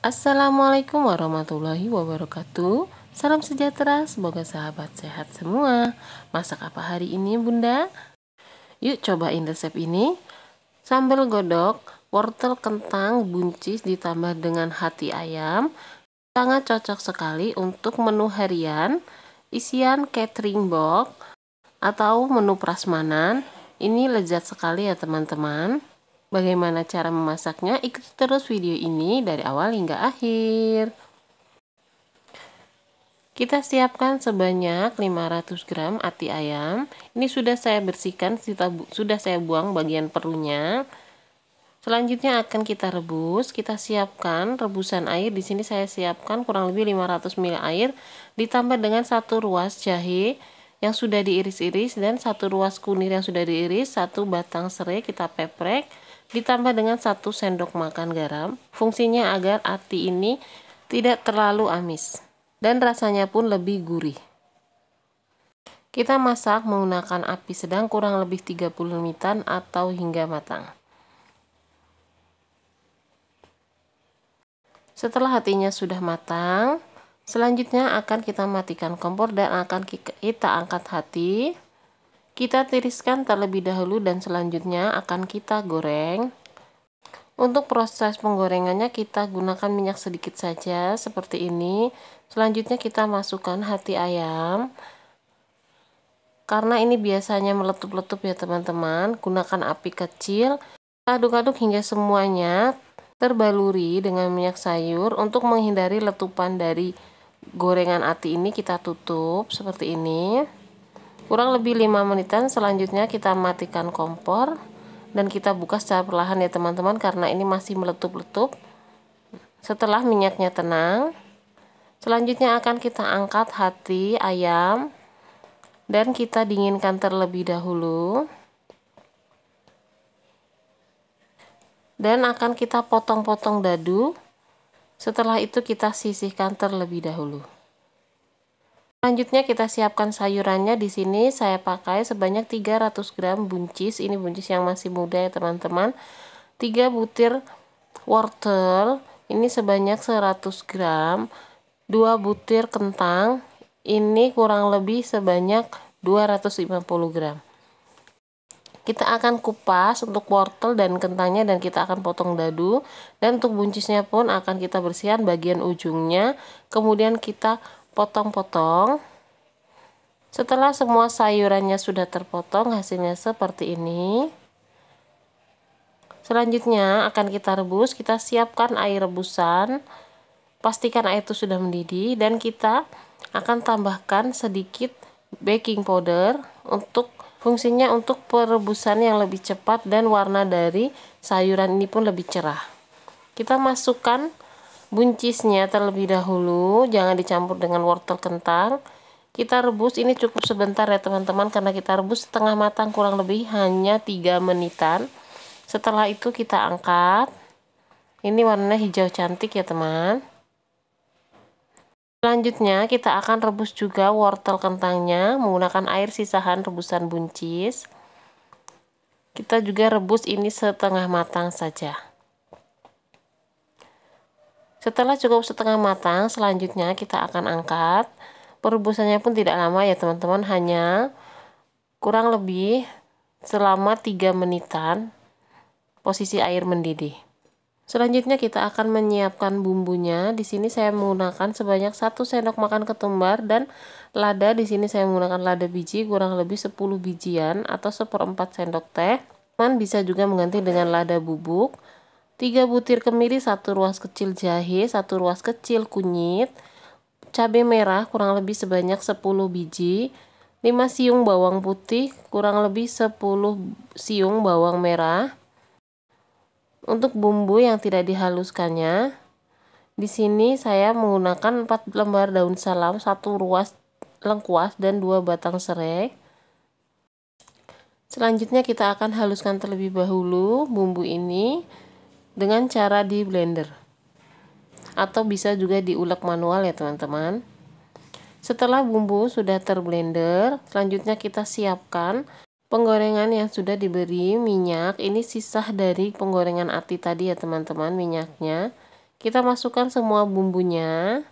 Assalamualaikum warahmatullahi wabarakatuh. Salam sejahtera, semoga sahabat sehat semua. Masak apa hari ini, Bunda? Yuk cobain resep ini. Sambal godok, wortel kentang buncis ditambah dengan hati ayam. Sangat cocok sekali untuk menu harian, isian catering box, atau menu prasmanan. Ini lezat sekali ya teman-teman. Bagaimana cara memasaknya? Ikuti terus video ini dari awal hingga akhir. Kita siapkan sebanyak 500 gram ati ayam. Ini sudah saya bersihkan, sudah saya buang bagian perutnya. Selanjutnya akan kita rebus. Kita siapkan rebusan air. Di sini saya siapkan kurang lebih 500 ml air ditambah dengan 1 ruas jahe yang sudah diiris-iris dan 1 ruas kunir yang sudah diiris, 1 batang serai kita peprek ditambah dengan 1 sendok makan garam. Fungsinya agar ati ini tidak terlalu amis dan rasanya pun lebih gurih. Kita masak menggunakan api sedang kurang lebih 30 menitan atau hingga matang. Setelah hatinya sudah matang, selanjutnya akan kita matikan kompor dan akan kita angkat hati. Kita tiriskan terlebih dahulu dan selanjutnya akan kita goreng. Untuk proses penggorengannya kita gunakan minyak sedikit saja seperti ini. Selanjutnya kita masukkan hati ayam. Karena ini biasanya meletup-letup ya teman-teman, gunakan api kecil. Aduk-aduk hingga semuanya terbaluri dengan minyak sayur. Untuk menghindari letupan dari gorengan ati ini kita tutup seperti ini. Kurang lebih 5 menitan. Selanjutnya kita matikan kompor dan kita buka secara perlahan ya teman-teman, karena ini masih meletup-letup. Setelah minyaknya tenang, selanjutnya akan kita angkat hati ayam dan kita dinginkan terlebih dahulu. Dan akan kita potong-potong dadu. Setelah itu kita sisihkan terlebih dahulu. Selanjutnya kita siapkan sayurannya. Di sini saya pakai sebanyak 300 gram buncis. Ini buncis yang masih muda ya teman-teman. 3 butir wortel. Ini sebanyak 100 gram. 2 butir kentang. Ini kurang lebih sebanyak 250 gram. Kita akan kupas untuk wortel dan kentangnya dan kita akan potong dadu. Dan untuk buncisnya pun akan kita bersihkan bagian ujungnya. Kemudian kita potong-potong. Setelah semua sayurannya sudah terpotong, hasilnya seperti ini. Selanjutnya akan kita rebus. Kita siapkan air rebusan. Pastikan air itu sudah mendidih dan kita akan tambahkan sedikit baking powder untuk fungsinya untuk perebusan yang lebih cepat dan warna dari sayuran ini pun lebih cerah. Kita masukkan buncisnya terlebih dahulu, jangan dicampur dengan wortel kentang. Kita rebus ini cukup sebentar ya teman-teman, karena kita rebus setengah matang kurang lebih hanya 3 menitan. Setelah itu kita angkat. Ini warnanya hijau cantik ya teman. Selanjutnya kita akan rebus juga wortel kentangnya menggunakan air sisahan rebusan buncis. Kita juga rebus ini setengah matang saja. Setelah cukup setengah matang, selanjutnya kita akan angkat. Perebusannya pun tidak lama ya teman-teman, hanya kurang lebih selama 3 menitan posisi air mendidih. Selanjutnya kita akan menyiapkan bumbunya. Di sini saya menggunakan sebanyak 1 sendok makan ketumbar dan lada. Di sini saya menggunakan lada biji kurang lebih 10 bijian atau 1/4 sendok teh. Teman bisa juga mengganti dengan lada bubuk. 3 butir kemiri, 1 ruas kecil jahe, 1 ruas kecil kunyit, cabai merah kurang lebih sebanyak 10 biji, 5 siung bawang putih, kurang lebih 10 siung bawang merah. Untuk bumbu yang tidak dihaluskannya, di sini saya menggunakan 4 lembar daun salam, 1 ruas lengkuas dan 2 batang serai. Selanjutnya kita akan haluskan terlebih dahulu bumbu ini dengan cara di blender atau bisa juga diulek manual ya teman-teman. Setelah bumbu sudah terblender, selanjutnya kita siapkan penggorengan yang sudah diberi minyak. Ini sisa dari penggorengan ati tadi ya teman-teman, minyaknya. Kita masukkan semua bumbunya.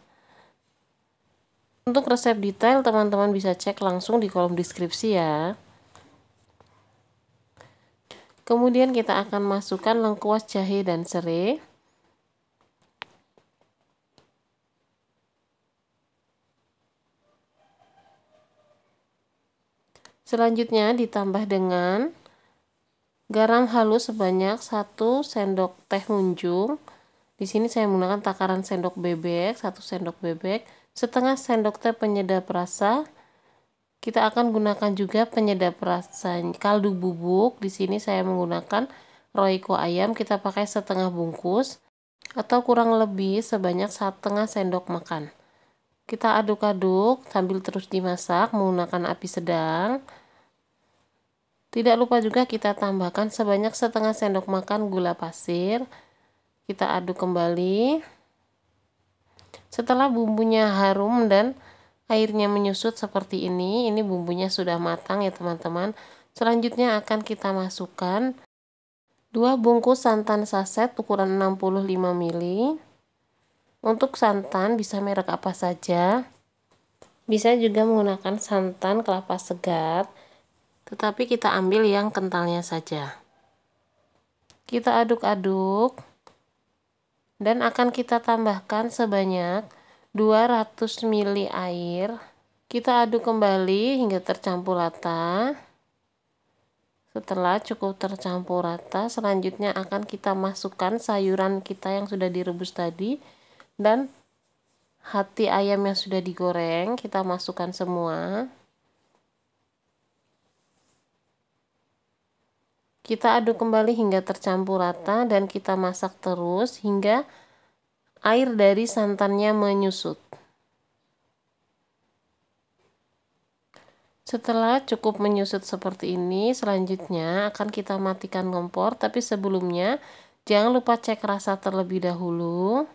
Untuk resep detail teman-teman bisa cek langsung di kolom deskripsi ya. Kemudian kita akan masukkan lengkuas, jahe, dan serai. Selanjutnya ditambah dengan garam halus sebanyak 1 sendok teh munjung. Di sini saya menggunakan takaran sendok bebek, 1 sendok bebek, setengah sendok teh penyedap rasa. Kita akan gunakan juga penyedap rasa kaldu bubuk. Di sini saya menggunakan Royco ayam, kita pakai setengah bungkus atau kurang lebih sebanyak setengah sendok makan. Kita aduk-aduk sambil terus dimasak menggunakan api sedang. Tidak lupa juga kita tambahkan sebanyak setengah sendok makan gula pasir. Kita aduk kembali. Setelah bumbunya harum dan airnya menyusut seperti ini bumbunya sudah matang ya teman-teman. Selanjutnya akan kita masukkan 2 bungkus santan saset ukuran 65 ml. Untuk santan bisa merek apa saja. Bisa juga menggunakan santan kelapa segar, tetapi kita ambil yang kentalnya saja. Kita aduk-aduk dan akan kita tambahkan sebanyak 200 ml air. Kita aduk kembali hingga tercampur rata. Setelah cukup tercampur rata, selanjutnya akan kita masukkan sayuran kita yang sudah direbus tadi dan hati ayam yang sudah digoreng. Kita masukkan semua. Kita aduk kembali hingga tercampur rata dan kita masak terus hingga air dari santannya menyusut. Setelah cukup menyusut seperti ini, selanjutnya akan kita matikan kompor, tapi sebelumnya jangan lupa cek rasa terlebih dahulu.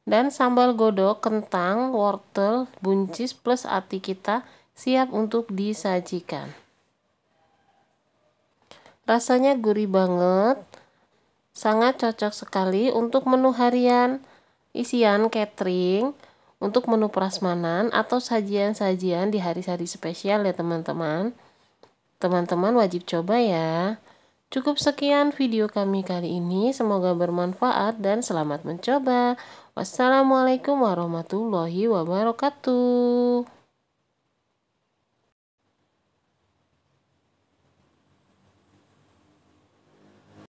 Dan sambal godok, kentang, wortel, buncis plus ati kita siap untuk disajikan. Rasanya gurih banget, sangat cocok sekali untuk menu harian, isian catering, untuk menu prasmanan atau sajian-sajian di hari-hari spesial ya teman-teman. Teman-teman wajib coba ya. Cukup sekian video kami kali ini, semoga bermanfaat dan selamat mencoba. Wassalamualaikum warahmatullahi wabarakatuh.